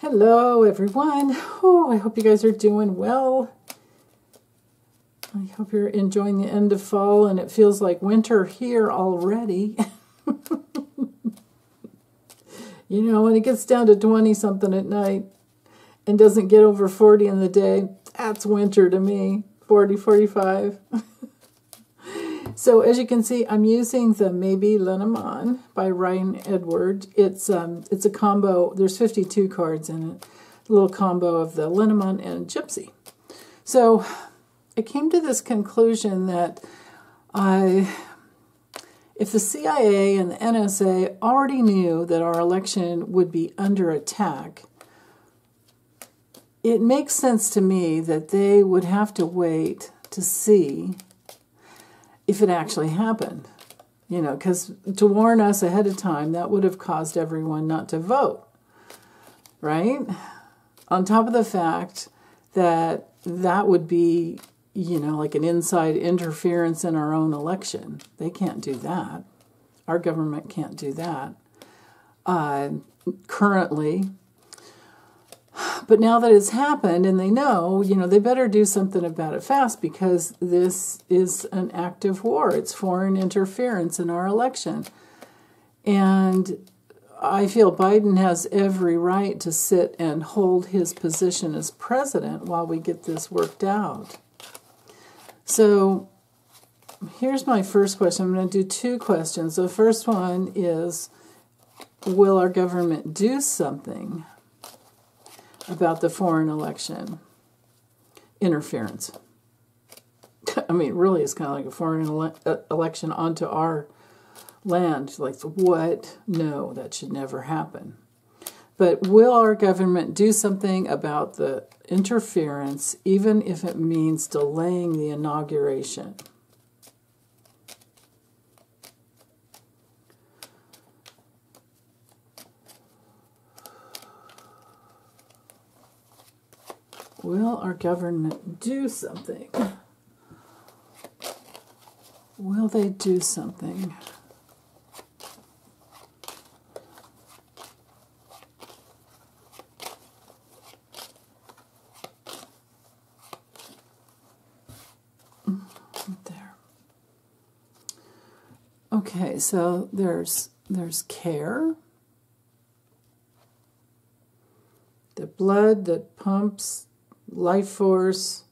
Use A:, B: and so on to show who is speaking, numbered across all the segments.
A: Hello, everyone. Oh, I hope you guys are doing well. I hope you're enjoying the end of fall, and it feels like winter here already. You know, when it gets down to 20-something at night and doesn't get over 40 in the day, that's winter to me, 40, 45. So as you can see, I'm using the Maybe Lenormand by Ryan Edward. It's a combo. There's 52 cards in it. A little combo of the Lenormand and Gypsy. So I came to this conclusion that if the CIA and the NSA already knew that our election would be under attack, it makes sense to me that they would have to wait to see if it actually happened. You know, because to warn us ahead of time, that would have caused everyone not to vote, right? On top of the fact that that would be, you know, like an inside interference in our own election. They can't do that. Our government can't do that currently. But now that it's happened and they know, you know, they better do something about it fast, because this is an active war. It's foreign interference in our election. And I feel Biden has every right to sit and hold his position as president while we get this worked out. So here's my first question. I'm going to do two questions. The first one is, will our government do something about the foreign election interference? I mean, really, it's kind of like a foreign election onto our land. Like, what? No, that should never happen. But will our government do something about the interference, even if it means delaying the inauguration? Will our government do something? Will they do something? There. Okay, so there's care. The blood that pumps life force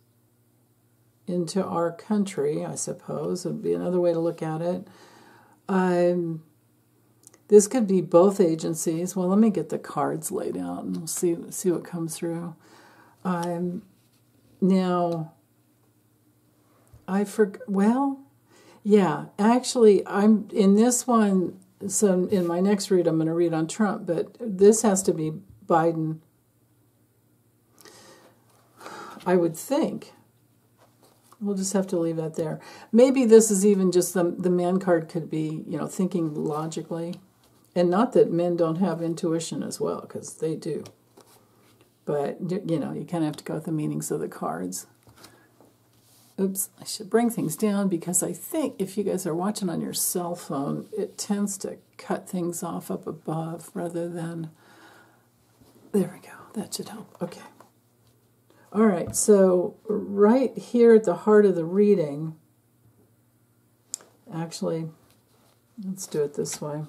A: into our country, I suppose, would be another way to look at it. This could be both agencies. Well, let me get the cards laid out and we'll see what comes through. Now, actually, I'm in this one. So in my next read, I'm going to read on Trump, but this has to be Biden, I would think. We'll just have to leave that there. Maybe this is even just the man card could be, you know, thinking logically. And not that men don't have intuition as well, because they do. But, you know, you kind of have to go with the meanings of the cards. Oops, I should bring things down, because I think if you guys are watching on your cell phone, it tends to cut things off up above rather than... There we go. That should help. Okay. All right, so right here at the heart of the reading, actually, let's do it this way.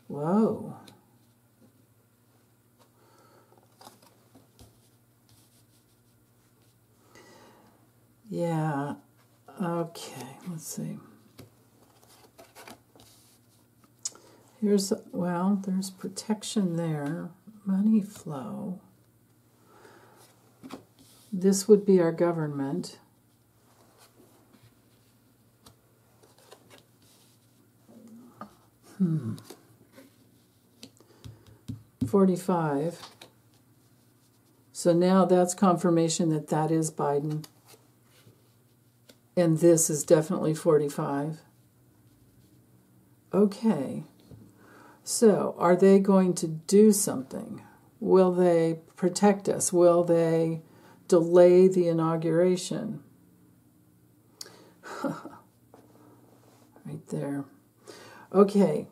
A: Whoa. Yeah, okay, let's see. There's protection there, money flow. This would be our government. Hmm. 45. So now that's confirmation that that is Biden. And this is definitely 45. Okay. So are they going to do something? Will they protect us? Will they delay the inauguration? Right there. Okay.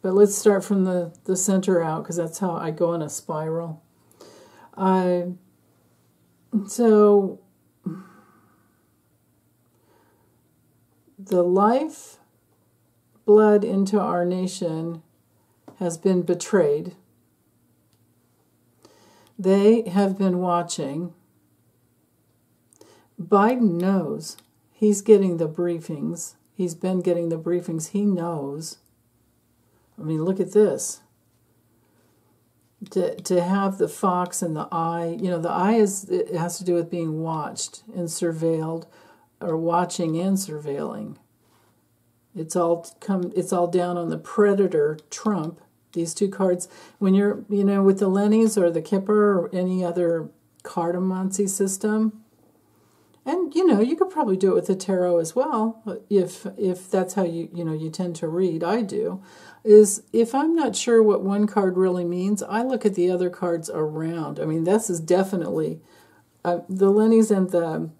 A: But let's start from the center out, because that's how I go in a spiral. So the life blood into our nation has been betrayed. They have been watching. Biden knows. He's getting the briefings. He's been getting the briefings. He knows. I mean, look at this. To have the fox and the eye, the eye it has to do with being watched and surveilled, or watching and surveilling. It's all down on the predator, Trump. These two cards, when you're, with the Lennies or the Kipper or any other cartomancy system, and, you could probably do it with the tarot as well, if that's how you tend to read. I do. Is if I'm not sure what one card really means, I look at the other cards around. I mean, this is definitely the Lennies and the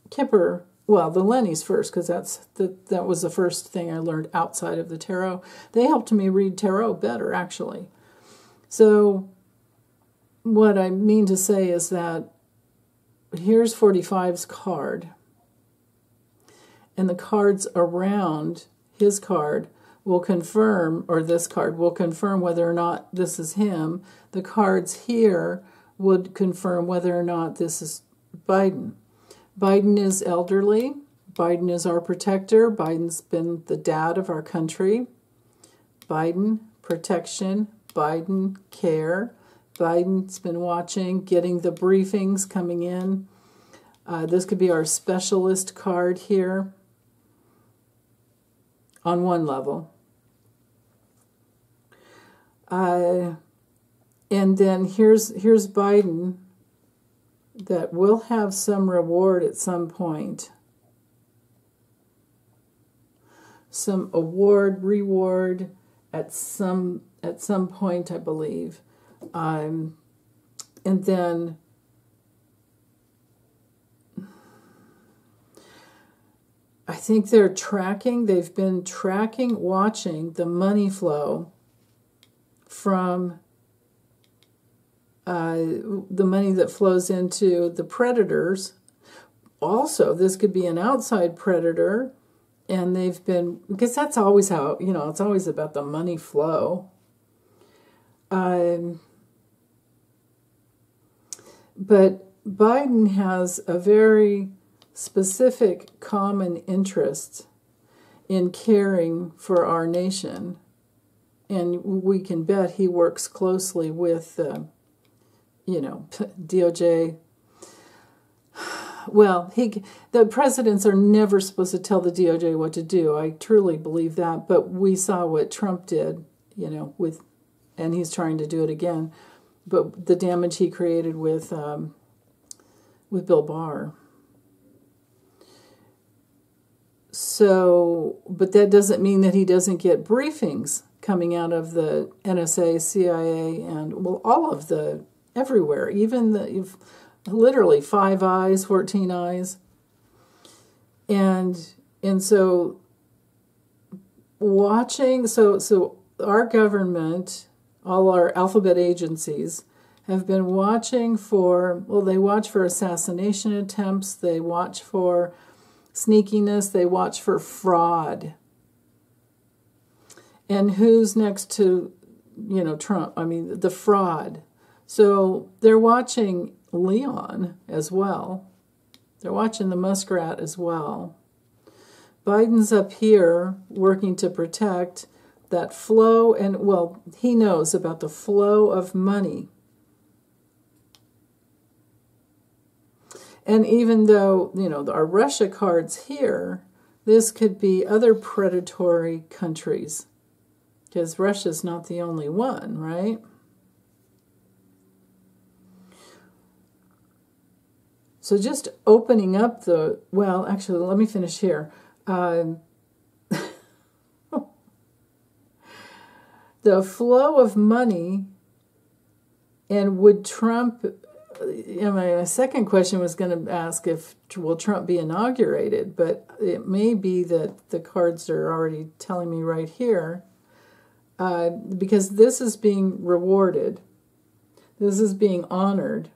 A: Kipper. Well, the Lennies first, because that was the first thing I learned outside of the tarot. They helped me read tarot better, actually. So what I mean to say is that here's 45's card, and the cards around his card will confirm, or this card will confirm whether or not this is him. The cards here would confirm whether or not this is Biden. Biden is elderly. Biden is our protector. Biden's been the dad of our country. Biden, protection. Biden, care. Biden's been watching, getting the briefings coming in. This could be our specialist card here on one level. And then here's Biden, that will have some reward at some point. Some reward at some point, I believe. And then I think they've been tracking, watching the money flow from the money that flows into the predators. Also, this could be an outside predator, and they've been, because that's always how, it's always about the money flow. But Biden has a very specific common interest in caring for our nation, and we can bet he works closely with DOJ. Well, the presidents are never supposed to tell the DOJ what to do. I truly believe that. But we saw what Trump did, and he's trying to do it again. But the damage he created with Bill Barr. So, but that doesn't mean that he doesn't get briefings coming out of the NSA, CIA, and all of the everywhere, even literally 5 eyes, 14 eyes. And so watching, so our government, all our alphabet agencies have been watching for, they watch for assassination attempts, they watch for sneakiness, they watch for fraud. And who's next to, Trump? I mean, the fraud. So they're watching Leon as well. They're watching the muskrat as well. Biden's up here working to protect that flow, and, he knows about the flow of money. And even though, our Russia cards here, this could be other predatory countries, because Russia's not the only one, right? So just opening up actually, let me finish here. The flow of money, and would Trump my second question was going to ask if will Trump be inaugurated, but it may be that the cards are already telling me right here, because this is being rewarded, this is being honored,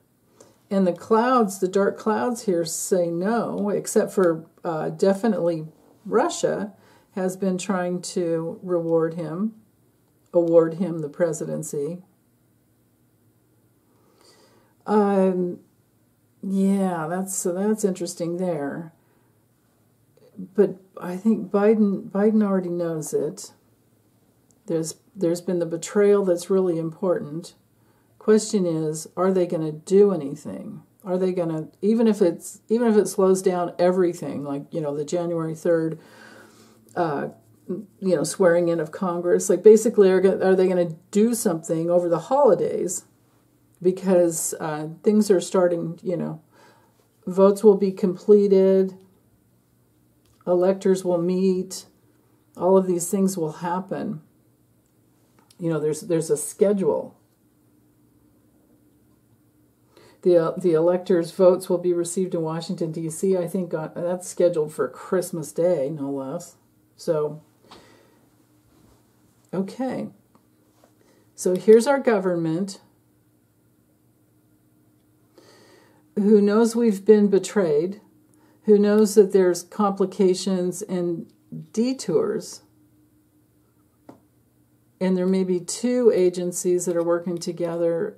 A: and the clouds, the dark clouds here say no, except for definitely Russia has been trying to award him the presidency. Yeah, that's interesting there. But I think Biden already knows it. There's been the betrayal that's really important. Question is, are they going to do anything? Are they going to, even if it slows down everything, like, the January 3rd swearing in of Congress, like basically are they going to do something over the holidays? Because things are starting, votes will be completed, electors will meet, all of these things will happen. There's a schedule. The electors' votes will be received in Washington, D.C., I think that's scheduled for Christmas Day, no less. So, okay. So here's our government, who knows we've been betrayed, who knows that there's complications and detours, and there may be two agencies that are working together,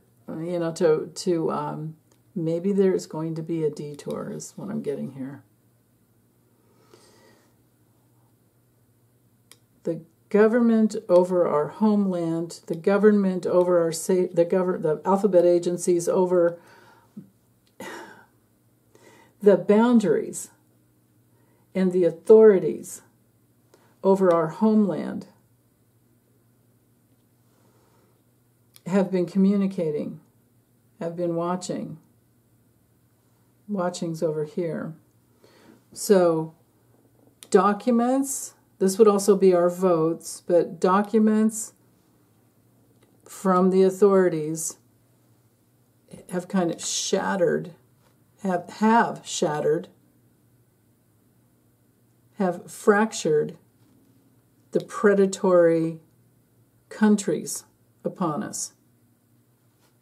A: maybe there's going to be a detour is what I'm getting here. The government over our homeland, the government over the alphabet agencies over the boundaries and the authorities over our homeland have been communicating, have been watching. Watching's over here. So documents, this would also be our votes, but documents from the authorities have kind of shattered, have fractured the predatory countries upon us,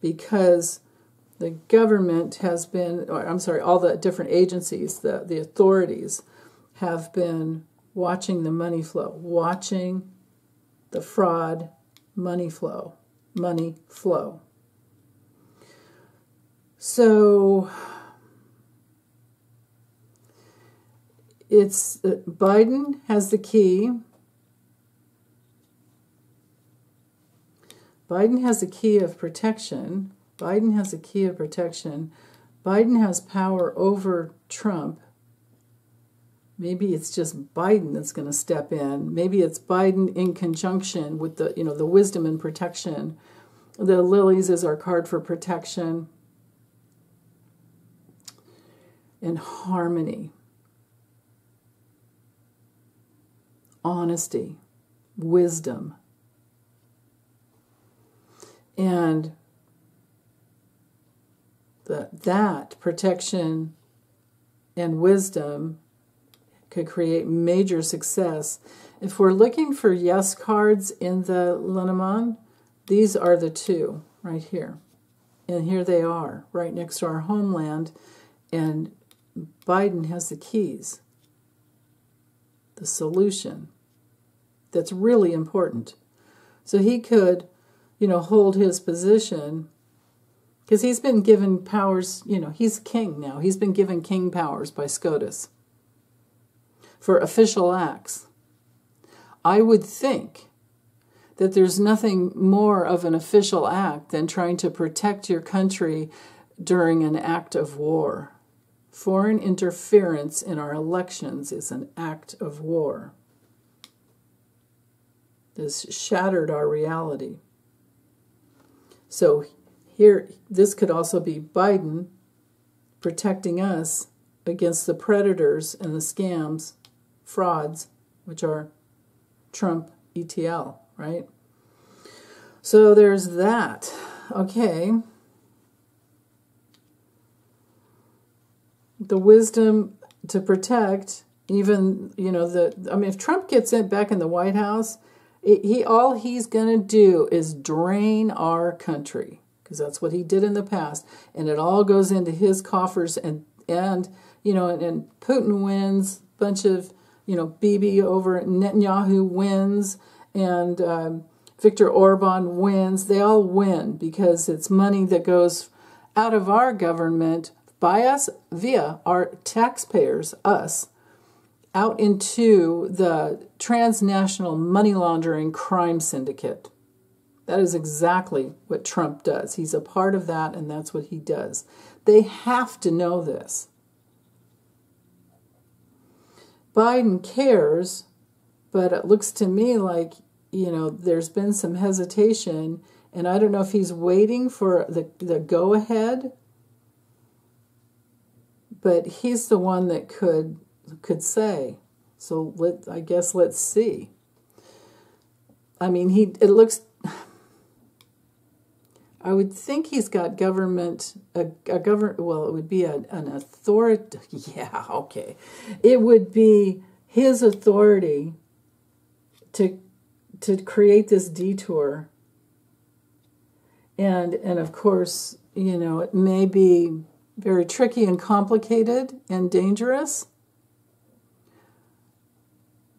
A: because the government has been, all the different agencies, the authorities have been watching the money flow, watching the fraud, money flow. So it's Biden has the key. Biden has a key of protection. Biden has a key of protection. Biden has power over Trump. Maybe it's just Biden that's going to step in. Maybe it's Biden in conjunction with the wisdom and protection. The lilies is our card for protection and harmony, honesty, wisdom. And that protection and wisdom could create major success. If we're looking for yes cards in the Lenormand, these are the two right here. And here they are, right next to our homeland. And Biden has the keys, the solution. That's really important. So he could, hold his position, because he's been given powers, he's king now. He's been given king powers by SCOTUS for official acts. I would think that there's nothing more of an official act than trying to protect your country during an act of war. Foreign interference in our elections is an act of war. This shattered our reality. So here, this could also be Biden protecting us against the predators and the scams, frauds, which are Trump, ETL, right? So there's that. Okay. the wisdom to protect even, you know, I mean, if Trump gets back in the White House, all he's going to do is drain our country, because that's what he did in the past, and it all goes into his coffers, and you know, and Putin wins, bunch of, you know, Bibi over Netanyahu wins, and Viktor Orban wins. They all win because it's money that goes out of our government by us via our taxpayers, us, out into the transnational money laundering crime syndicate. That is exactly what Trump does. He's a part of that, and that's what he does. They have to know this. Biden cares, but it looks to me like, you know, there's been some hesitation, and I don't know if he's waiting for the go-ahead, but he's the one that could say. So I guess let's see. I mean, it looks, I would think he's got government, well, it would be an authority, yeah, okay. It would be his authority to create this detour. And of course, you know, it may be very tricky and complicated and dangerous.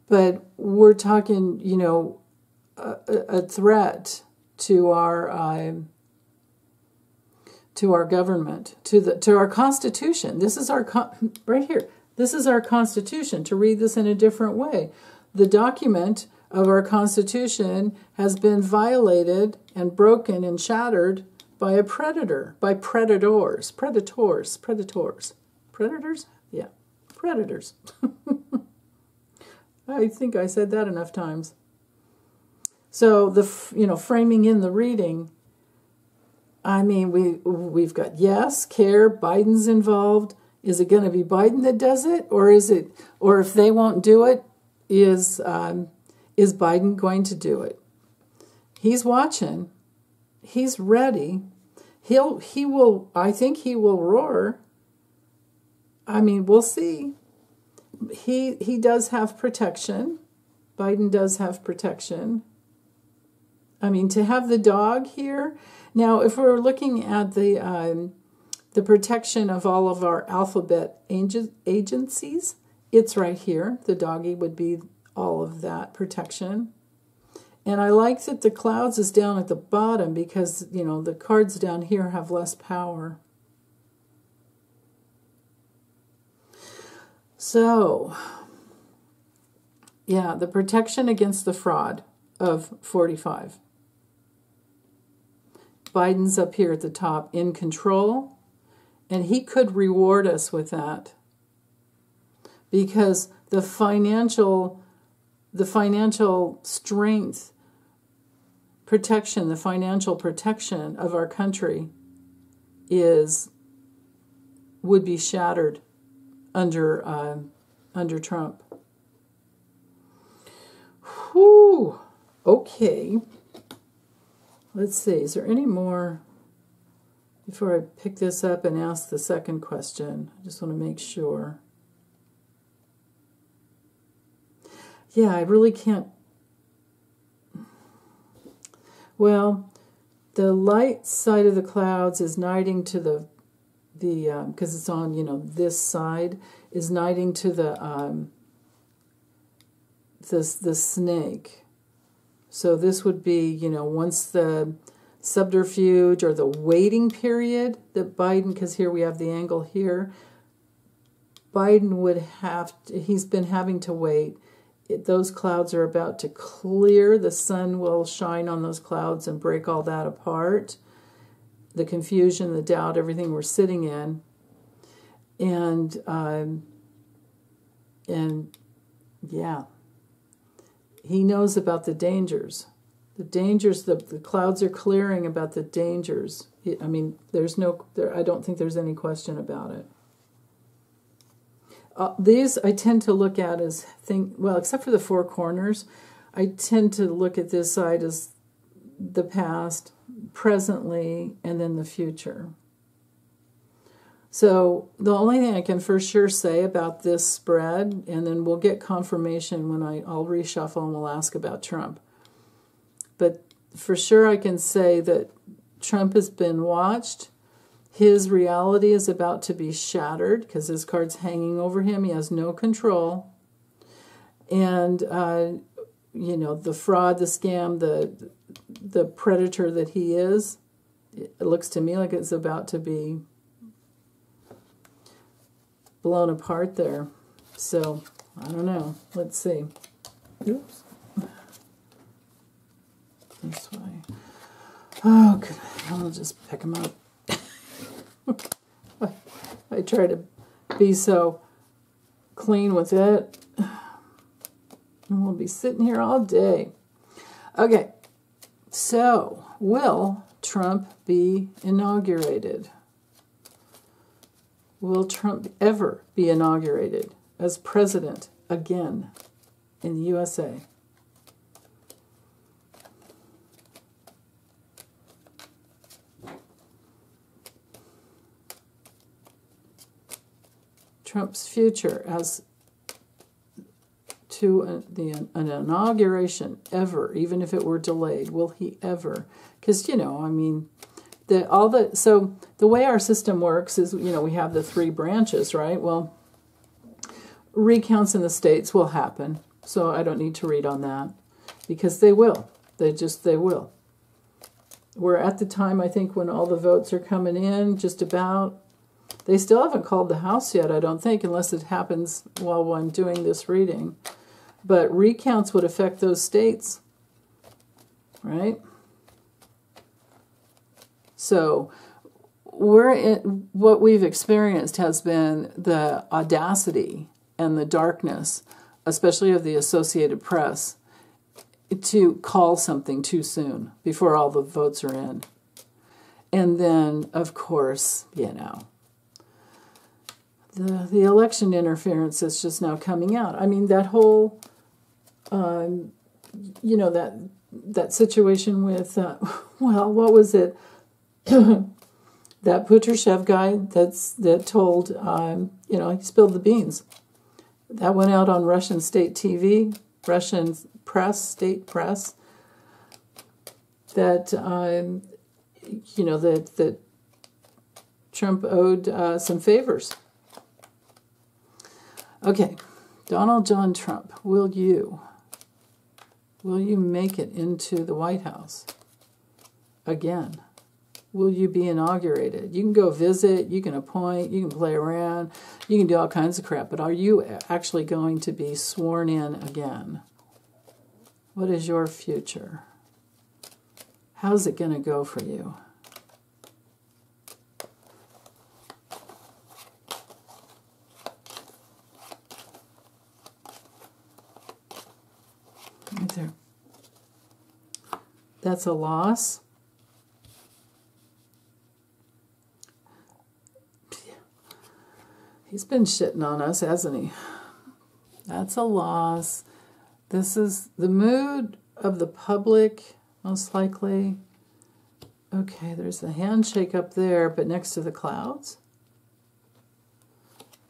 A: But we're talking, you know, a threat to our government, to our Constitution. This is our right here. This is our Constitution. To read this in a different way, the document of our Constitution has been violated and broken and shattered by a predator, by predators. Yeah, predators. I think I said that enough times. So framing in the reading, I mean, we've got yes, care, Biden's involved. Is it going to be Biden that does it, or if they won't do it, is Biden going to do it? He's watching. He's ready. I think he will roar. I mean, we'll see. He does have protection. Biden does have protection. I mean, to have the dog here. Now, if we're looking at the protection of all of our alphabet agencies, it's right here. The doggy would be all of that protection. And I like that the clouds is down at the bottom because, you know, the cards down here have less power. So, yeah, the protection against the fraud of 45. Biden's up here at the top in control, and he could reward us with that because the financial strength, protection, the financial protection of our country would be shattered under Trump. Whew. Okay. Let's see. Is there any more before I pick this up and ask the second question? I just want to make sure. Yeah, I really can't. Well, the light side of the clouds is knighting to the because it's on, you know, this side is knighting to the snake. So this would be, you know, once the subterfuge or the waiting period that Biden, because here we have the angle here, Biden would he's been having to wait. Those clouds are about to clear. The sun will shine on those clouds and break all that apart. The confusion, the doubt, everything we're sitting in. And yeah, he knows about the dangers. The clouds are clearing about the dangers. I mean, I don't think there's any question about it. These I tend to look at as well, except for the four corners, I tend to look at this side as the past, presently, and then the future. So the only thing I can for sure say about this spread, and then we'll get confirmation when I'll reshuffle and we'll ask about Trump. But for sure I can say that Trump has been watched. His reality is about to be shattered because his card's hanging over him. He has no control. And, you know, the fraud, the scam, the predator that he is, it looks to me like it's about to be blown apart there. So, I don't know. Let's see. Oops. This way. Oh, good. I'll just pick them up. I try to be so clean with it. And we'll be sitting here all day. Okay. So, will Trump be inaugurated? Will Trump ever be inaugurated as president again in the USA? Trump's future as to an inauguration ever, even if it were delayed, will he ever? Because, you know, I mean, so the way our system works is, you know, we have the three branches, right? Well, recounts in the states will happen, so I don't need to read on that, because they will. They will. We're at the time, I think, when all the votes are coming in, just about. They still haven't called the House yet, I don't think, unless it happens while I'm doing this reading. But recounts would affect those states, right? So what we've experienced has been the audacity and the darkness, especially of the Associated Press, to call something too soon before all the votes are in. And then, of course, you know, the election interference is just now coming out. I mean, that whole, you know, that situation with, well, what was it? That Patrushev guy that told, you know, he spilled the beans. That went out on Russian state TV, Russian press, state press, that, you know, that Trump owed some favors. Okay, Donald John Trump, will you make it into the White House again? Will you be inaugurated? You can go visit, you can appoint, you can play around, you can do all kinds of crap, but are you actually going to be sworn in again? What is your future? How's it going to go for you? Right there. That's a loss. He's been shitting on us, hasn't he? That's a loss. This is the mood of the public, most likely. Okay, there's a handshake up there, but next to the clouds.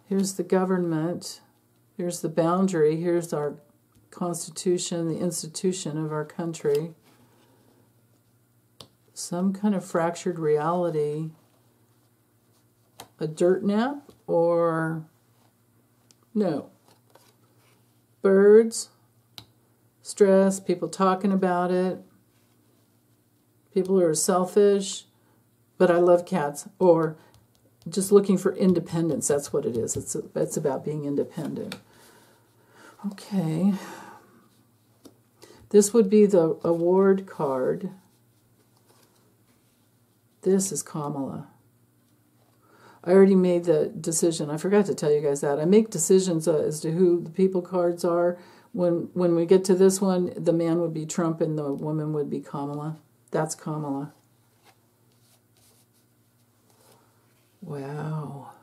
A: Here's the government. Here's the boundary. Here's our Constitution, the institution of our country. Some kind of fractured reality. A dirt nap or no? Birds, stress, people talking about it, people who are selfish, but I love cats, or just looking for independence. That's what it is. It's about being independent. Okay. This would be the award card. This is Kamala. I already made the decision. I forgot to tell you guys that. I make decisions as to who the people cards are. When we get to this one, the man would be Trump and the woman would be Kamala. That's Kamala. Wow.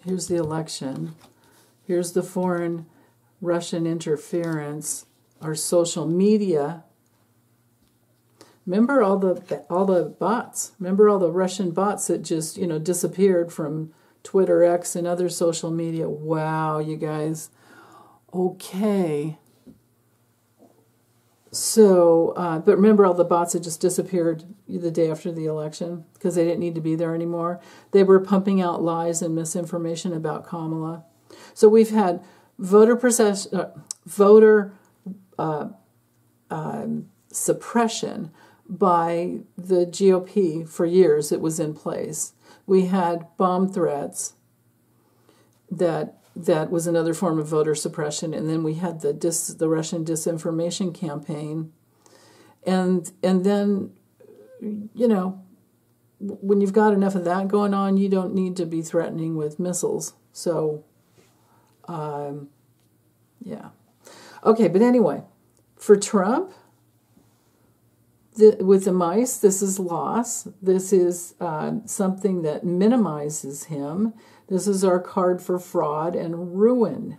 A: Here's the election. Here's the foreign Russian interference. Our social media. Remember all the bots? Remember all the Russian bots that just, disappeared from Twitter, X, and other social media? Wow, you guys. Okay. So, but remember all the bots that just disappeared the day after the election because they didn't need to be there anymore? They were pumping out lies and misinformation about Kamala. So we've had voter suppression by the GOP for years. It was in place. We had bomb threats that was another form of voter suppression, and then we had the Russian disinformation campaign, and then, when you've got enough of that going on, you don't need to be threatening with missiles. So, yeah. Okay, but anyway, for Trump, with the mice, this is loss. This is something that minimizes him. This is our card for fraud and ruin.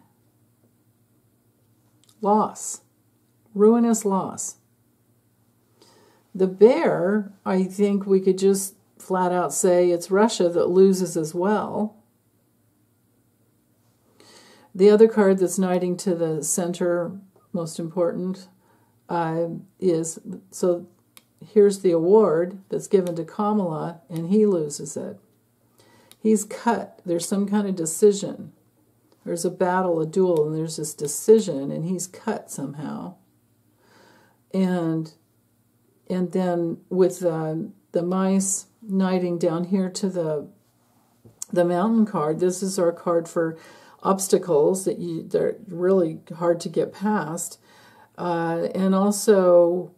A: Loss. Ruinous loss. The bear, I think we could just flat out say it's Russia that loses as well. The other card that's knighting to the center, most important, is, so here's the award that's given to Kamala, and he loses it. He's cut. There's some kind of decision. There's a battle, a duel, and there's this decision, and he's cut somehow. And then with the mice knighting down here to the mountain card, this is our card for obstacles they're really hard to get past, and also,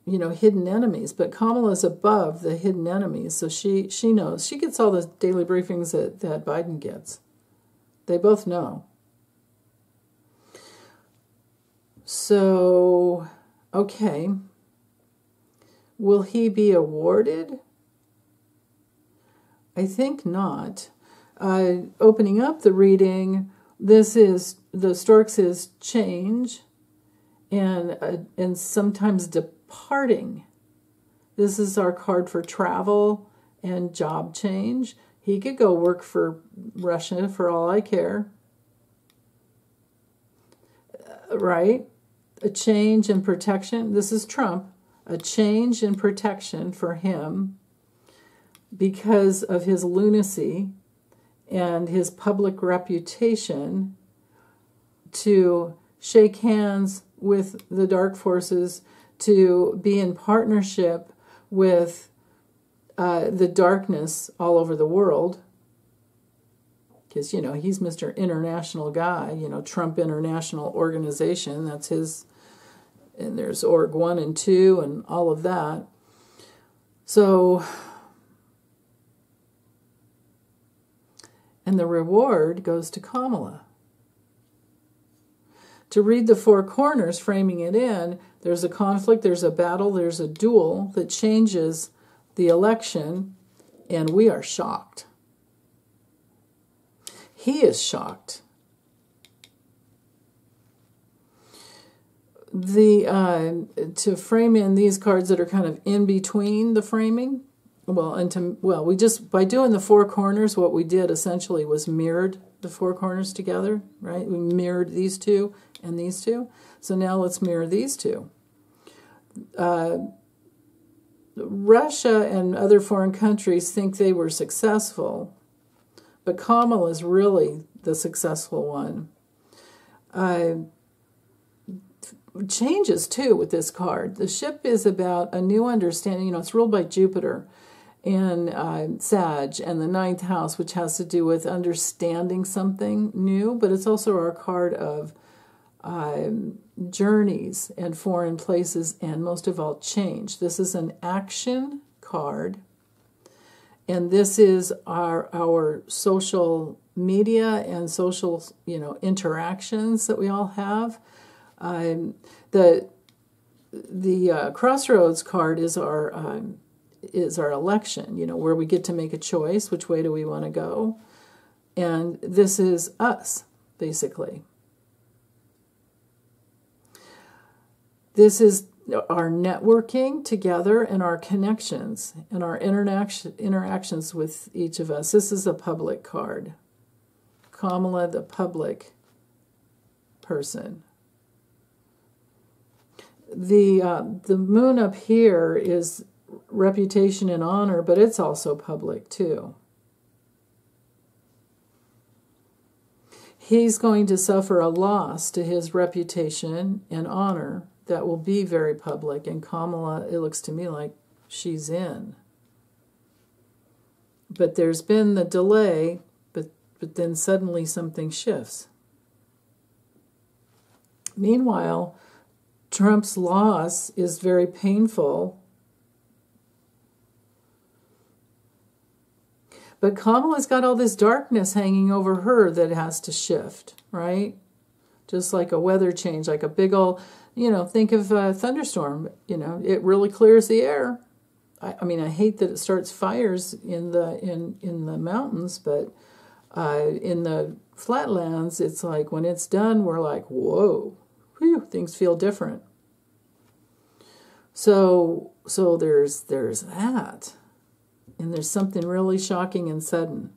A: hidden enemies. But Kamala's above the hidden enemies, so she knows. She gets all the daily briefings that Biden gets. They both know. So, okay. Will he be awarded? I think not. Opening up the reading, this is, the storks is change and sometimes departing. This is our card for travel and job change. He could go work for Russia for all I care. Right? A change in protection. This is Trump. A change in protection for him because of his lunacy and his public reputation to shake hands with the dark forces, to be in partnership with the darkness all over the world. Because, he's Mr. International guy, Trump International Organization, that's his, and there's Org 1 and 2 and all of that. So, and the reward goes to Kamala. To read the four corners, framing it in, there's a conflict, there's a battle, there's a duel that changes the election, and we are shocked. He is shocked. To frame in these cards that are kind of in between the framing, we just, by doing the four corners, what we did essentially was mirrored the four corners together, right? We mirrored these two and these two. So now let's mirror these two. Russia and other foreign countries think they were successful, but Kamala is really the successful one. Changes, too, with this card. The ship is about a new understanding. It's ruled by Jupiter and Sag and the 9th house, which has to do with understanding something new, but it's also our card of journeys and foreign places, and most of all, change. This is an action card, and this is our social media and social, interactions that we all have. The crossroads card is our election, where we get to make a choice. Which way do we want to go? And this is us, basically. This is our networking together and our connections and our interactions with each of us. This is a public card. Kamala, the public person. The moon up here is reputation and honor, but it's also public too. He's going to suffer a loss to his reputation and honor that will be very public, and Kamala, it looks to me like she's in. But there's been the delay, but then suddenly something shifts. Meanwhile, Trump's loss is very painful. But Kamala's got all this darkness hanging over her that has to shift, right? Just like a weather change, like a big old, think of a thunderstorm. It really clears the air. I mean, I hate that it starts fires in the mountains, but in the flatlands, it's like when it's done, we're like, whoa, whew, things feel different. So there's that. And there's something really shocking and sudden.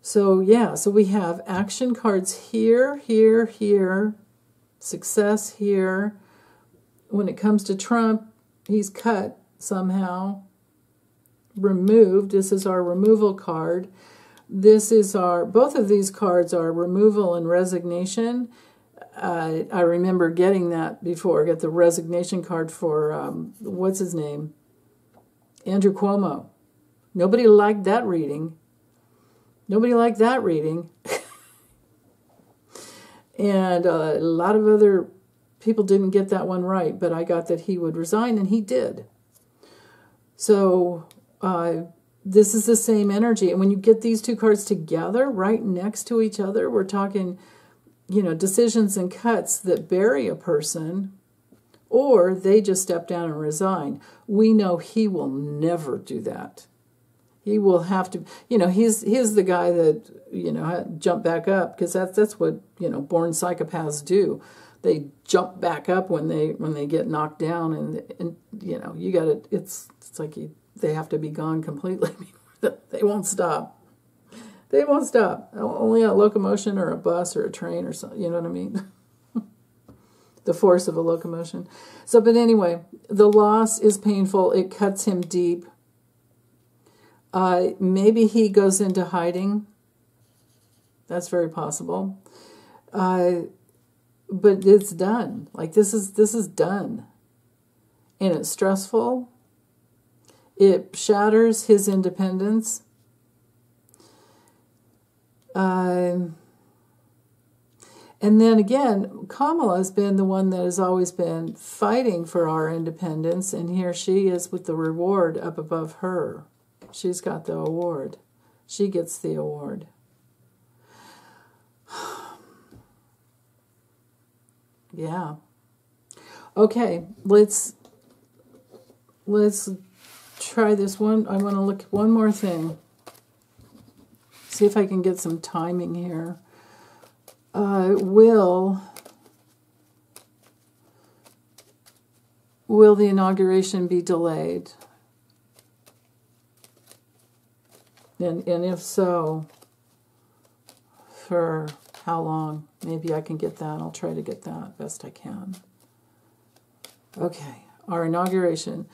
A: So we have action cards here, here, here, success here. When it comes to Trump, he's cut somehow, removed. This is our removal card. Both of these cards are removal and resignation. I remember getting that before. I got the resignation card for, what's his name? Andrew Cuomo. Nobody liked that reading. And a lot of other people didn't get that one right, but I got that he would resign, and he did. So this is the same energy. And when you get these two cards together, right next to each other, we're talking, decisions and cuts that bury a person, or they just step down and resign. We know he will never do that. He will have to, he's the guy that, jump back up, because that's what, born psychopaths do. They jump back up when they get knocked down, and you got to, it's like they have to be gone completely. They won't stop. They won't stop. Only a locomotion or a bus or a train or something, you know what I mean? The force of a locomotion. So, but anyway, the loss is painful. It cuts him deep. Maybe he goes into hiding. That's very possible. But it's done. Like this is done. And it's stressful. It shatters his independence. And then again, Kamala has been the one that has always been fighting for our independence, and here she is with the reward up above her. She's got the award. She gets the award. Yeah. Okay, let's try this one. I want to look at one more thing. See if I can get some timing here. Will the inauguration be delayed? And if so, for how long? Maybe I can get that. I'll try to get that best I can. Okay, our inauguration.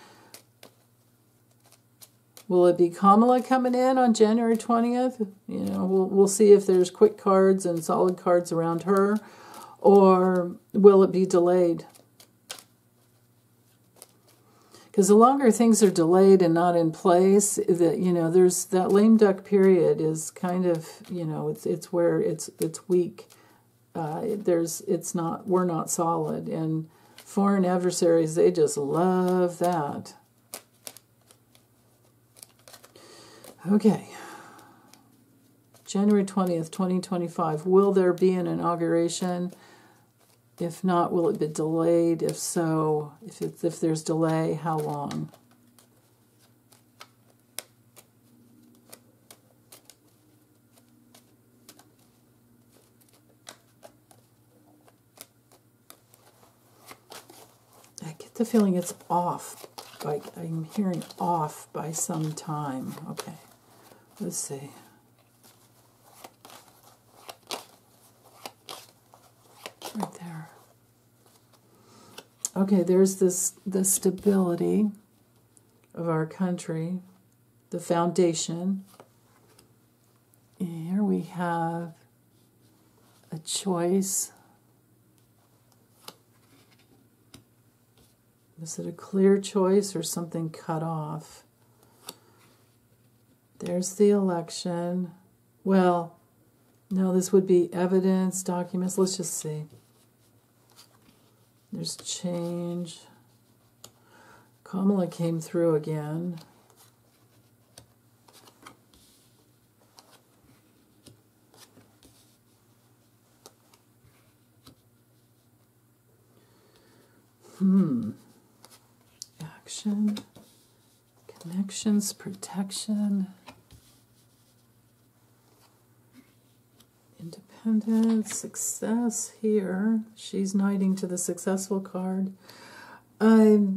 A: Will it be Kamala coming in on January 20th? We'll see if there's quick cards and solid cards around her, or will it be delayed? Because the longer things are delayed and not in place, there's that lame duck period is kind of, it's where it's weak. We're not solid, and foreign adversaries, they just love that. Okay, January 20th, 2025. Will there be an inauguration? If not, will it be delayed? If so, if there's delay, how long? I get the feeling it's off. Like I'm hearing off by some time. Okay, let's see. Right there. Okay, there's the stability of our country, the foundation. Here we have a choice. Is it a clear choice or something cut off? There's the election. Well, no, this would be evidence, documents. Let's just see. There's change. Kamala came through again. Action, connections, protection, independence, success here. She's knighting to the successful card. I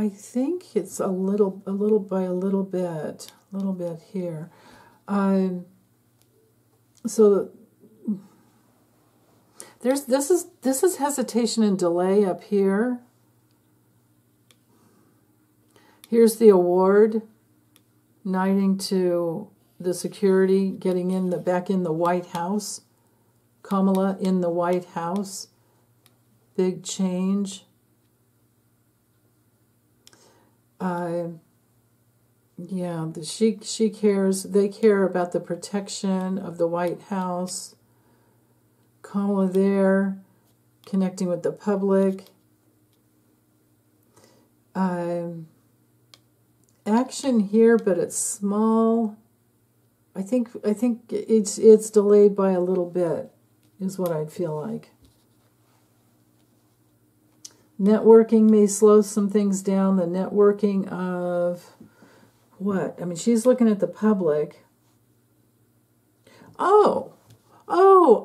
A: think it's a little bit here. So this is hesitation and delay up here. Here's the award, knighting to the security, getting back in the White House. Kamala in the White House. Big change. Yeah, she cares. They care about the protection of the White House. Kamala there, connecting with the public. Action here, but it's small. I think it's delayed by a little bit, is what I'd feel like. Networking may slow some things down. The networking of what? I mean, she's looking at the public. Oh,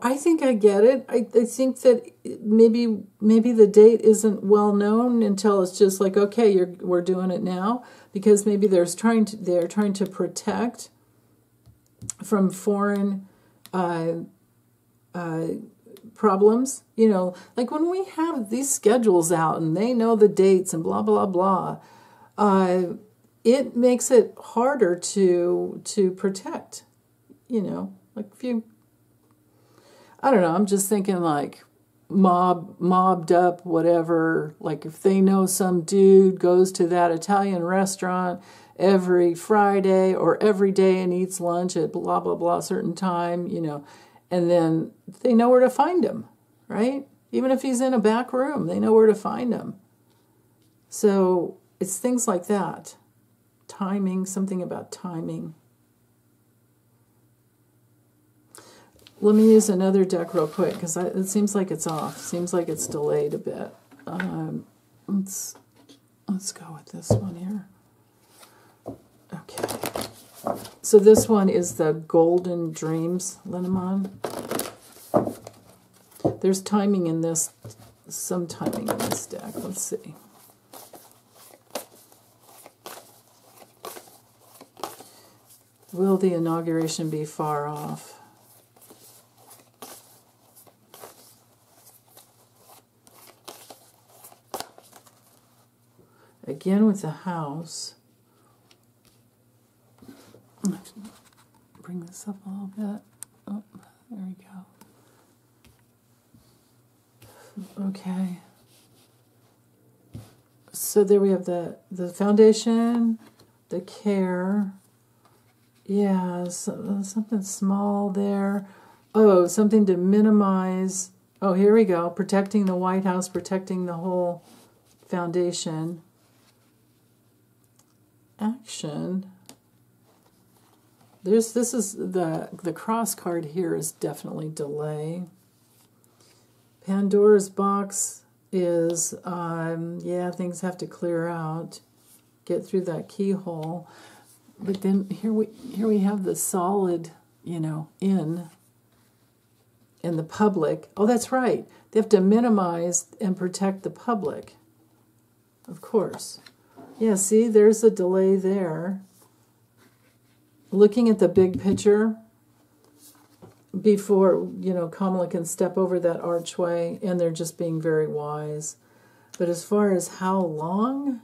A: I think I get it. I think that maybe the date isn't well known until it's just like, okay, we're doing it now, because maybe they're trying to protect from foreign problems. You know, like when we have these schedules out and they know the dates and blah blah blah, it makes it harder to protect. You know, like if you, I don't know, I'm just thinking like mobbed up, whatever. Like if they know some dude goes to that Italian restaurant every Friday or every day and eats lunch at blah, blah, blah, certain time, you know, and then they know where to find him, right? Even if he's in a back room, they know where to find him. So it's things like that. Timing, something about timing. Let me use another deck real quick, because it seems like it's off. Seems like it's delayed a bit. Let's go with this one here. Okay. So this one is the Golden Dreams Lenormand. There's timing in this, some timing in this deck. Let's see. Will the inauguration be far off? Again with the house. Bring this up a little bit. Oh, there we go. Okay. So there we have the foundation, the care. Yeah, something small there. Oh, something to minimize. Oh, here we go. Protecting the White House, protecting the whole foundation. Action. This is the cross card here is definitely delay. Pandora's box is yeah, things have to clear out, get through that keyhole. But then here we have the solid, you know, in the public. Oh, that's right. They have to minimize and protect the public. of course. Yeah, see, there's a delay there. Looking at the big picture before, Kamala can step over that archway, and they're just being very wise. But as far as how long,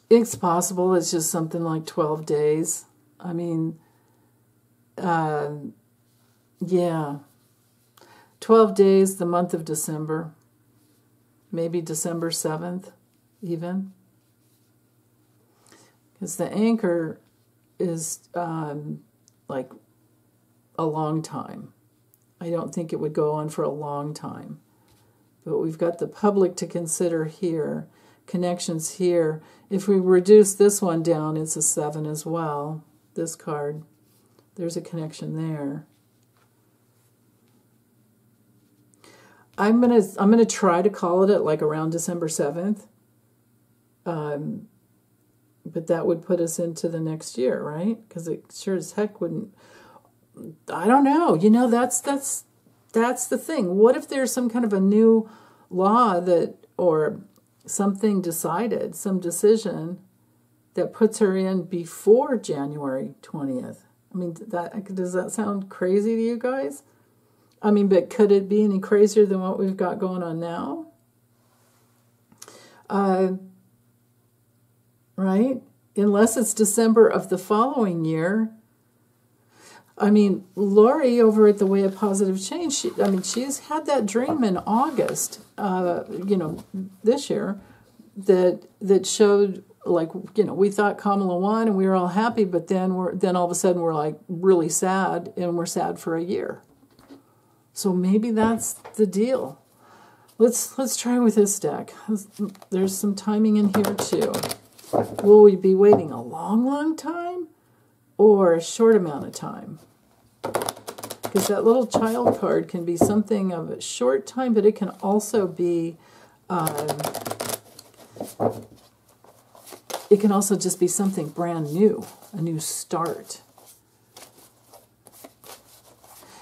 A: it's possible it's just something like 12 days. I mean, yeah. 12 days, the month of December. Maybe December 7th, even. Because the anchor is like a long time. I don't think it would go on for a long time. But we've got the public to consider here, connections here. If we reduce this one down, it's a 7 as well. This card, there's a connection there. I'm gonna try to call it at like around December 7th. But that would put us into the next year, right? Because it sure as heck wouldn't. I don't know. That's the thing. What if there's some kind of a new law or something decided, some decision that puts her in before January 20th? I mean, does that sound crazy to you guys? I mean, but could it be any crazier than what we've got going on now? Right? Unless it's December of the following year. I mean, Lori over at the Way of Positive Change, she's had that dream in August, this year, that showed, like, we thought Kamala won and we were all happy, but then all of a sudden we're like really sad, and we're sad for a year. So maybe that's the deal. Let's try with this deck. There's some timing in here too. Will we be waiting a long, long time or a short amount of time? Because that little child card can be something of a short time, but it can also be, it can also just be something brand new, a new start.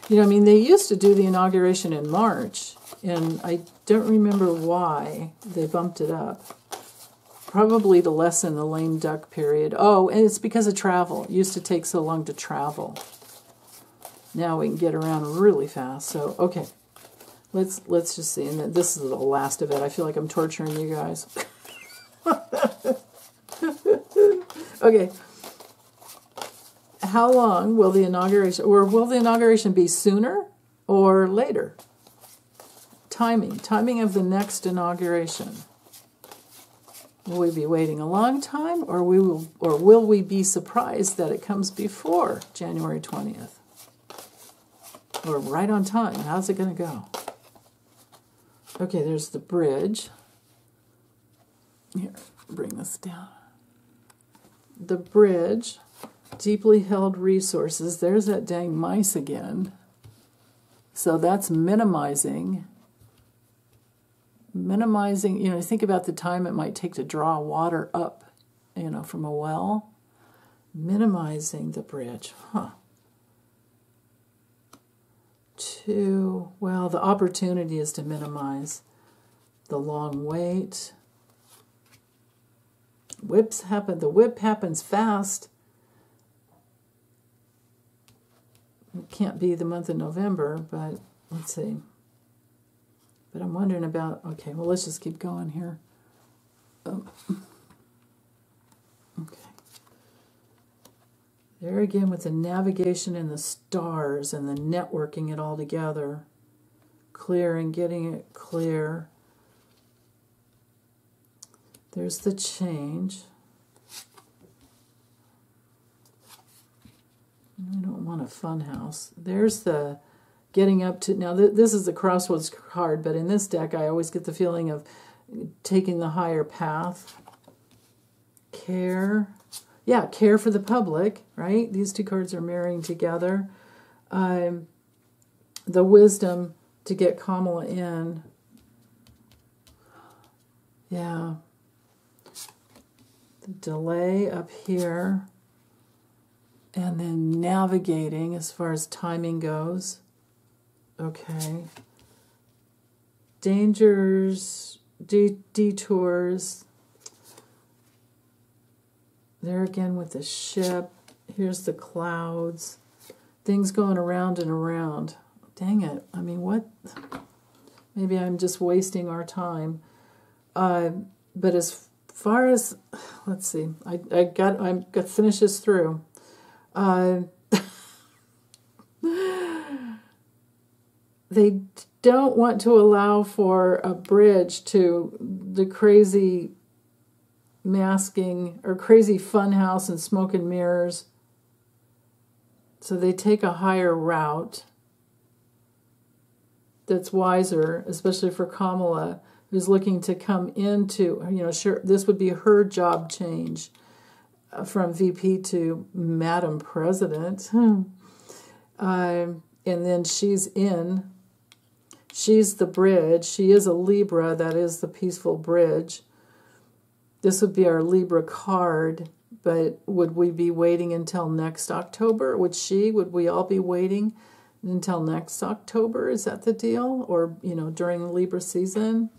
A: They used to do the inauguration in March, and I don't remember why they bumped it up. Probably to lessen the lame duck period. Oh, and it's because of travel. It used to take so long to travel. Now we can get around really fast. So, okay. Let's just see. And this is the last of it. I feel like I'm torturing you guys. Okay. How long will the inauguration be sooner or later? Timing of the next inauguration. Will we be waiting a long time, or will we be surprised that it comes before January 20th? Or right on time? How's it going to go? Okay, there's the bridge. Here, bring this down. The bridge, deeply held resources. There's that dang mice again. So that's minimizing, think about the time it might take to draw water up, from a well. Minimizing the bridge. The opportunity is to minimize the long wait. The whip happens fast. It can't be the month of November, but let's see. But I'm wondering about, okay, well, let's just keep going here. Okay. There again with the navigation and the stars and the networking it all together. Clear and getting it clear. There's the change. I don't want a fun house. There's the getting up to, now this is the crossroads card, but in this deck I always get the feeling of taking the higher path. Care. Yeah, care for the public, right? These two cards are marrying together. The wisdom to get Kamala in. Yeah. The delay up here. And then navigating as far as timing goes. Okay. Dangers, detours. There again with the ship. Here's the clouds. Things going around and around. Dang it. I mean, what? Maybe I'm just wasting our time. But as far as, let's see, I'm got to finish this through. They don't want to allow for a bridge to the crazy masking or crazy fun house and smoke and mirrors. So they take a higher route that's wiser, especially for Kamala, who's looking to come into, sure, this would be her job change from VP to Madam President. And then she's the bridge. She is a Libra, that is the peaceful bridge. This would be our Libra card, but would we be waiting until next October? Would we all be waiting until next October? Is that the deal? Or, during Libra season?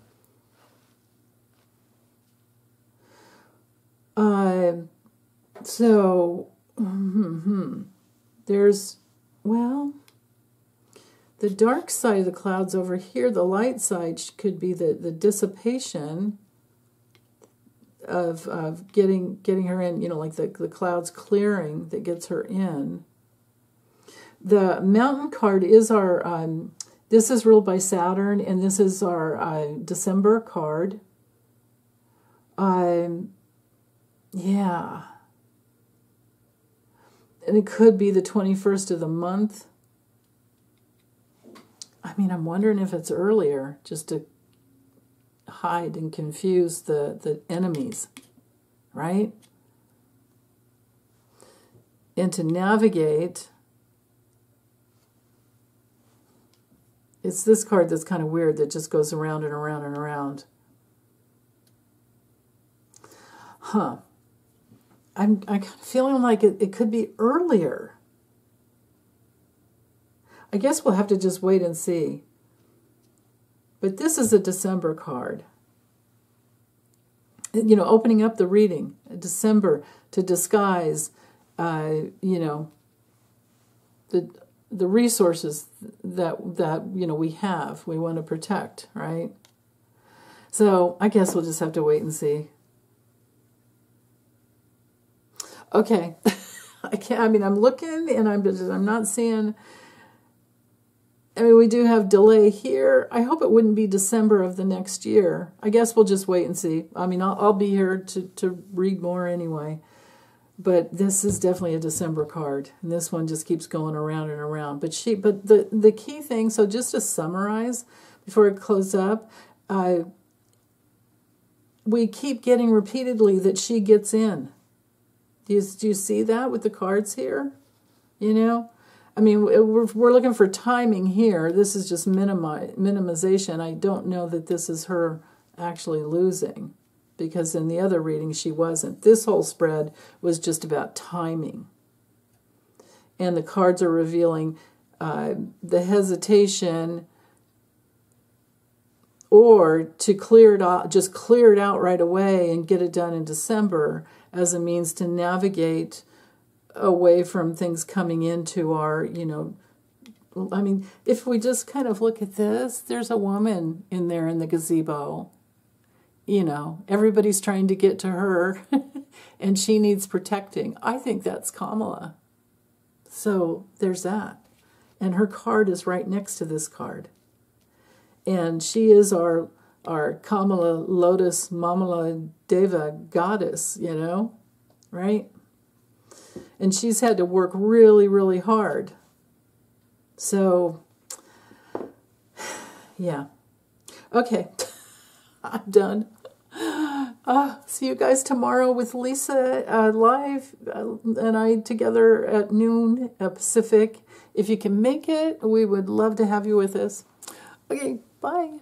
A: There's, well, the dark side of the clouds over here, the light side could be the dissipation of getting her in, like the clouds clearing that gets her in. The mountain card is our, this is ruled by Saturn, and this is our December card. Yeah. And it could be the 21st of the month. I mean, I'm wondering if it's earlier, just to hide and confuse the enemies, right? And to navigate, it's this card that's kind of weird that just goes around and around and around. Huh. I'm kind of feeling like it could be earlier. I guess we'll have to just wait and see. But this is a December card. Opening up the reading, December, to disguise, the resources that we have, we want to protect, right? So I guess we'll just have to wait and see. Okay, I'm looking and I'm not seeing. We do have delay here. I hope it wouldn't be December of the next year. I guess we'll just wait and see. I'll be here to read more anyway. But this is definitely a December card. And this one just keeps going around and around. But the key thing, so just to summarize before I close up, we keep getting repeatedly that she gets in. Do you see that with the cards here? We're looking for timing here. This is just minimization. I don't know that this is her actually losing, because in the other reading she wasn't. This whole spread was just about timing. And the cards are revealing the hesitation, or to clear it out, just clear it out right away and get it done in December as a means to navigate away from things coming into our, if we just kind of look at this, there's a woman in there in the gazebo. Everybody's trying to get to her and she needs protecting. I think that's Kamala. So there's that. And her card is right next to this card. And she is our Kamala Lotus Mamala Deva goddess, right? And she's had to work really, really hard. So, yeah. Okay. I'm done. See you guys tomorrow with Lisa live and I together at noon Pacific. If you can make it, we would love to have you with us. Okay, bye.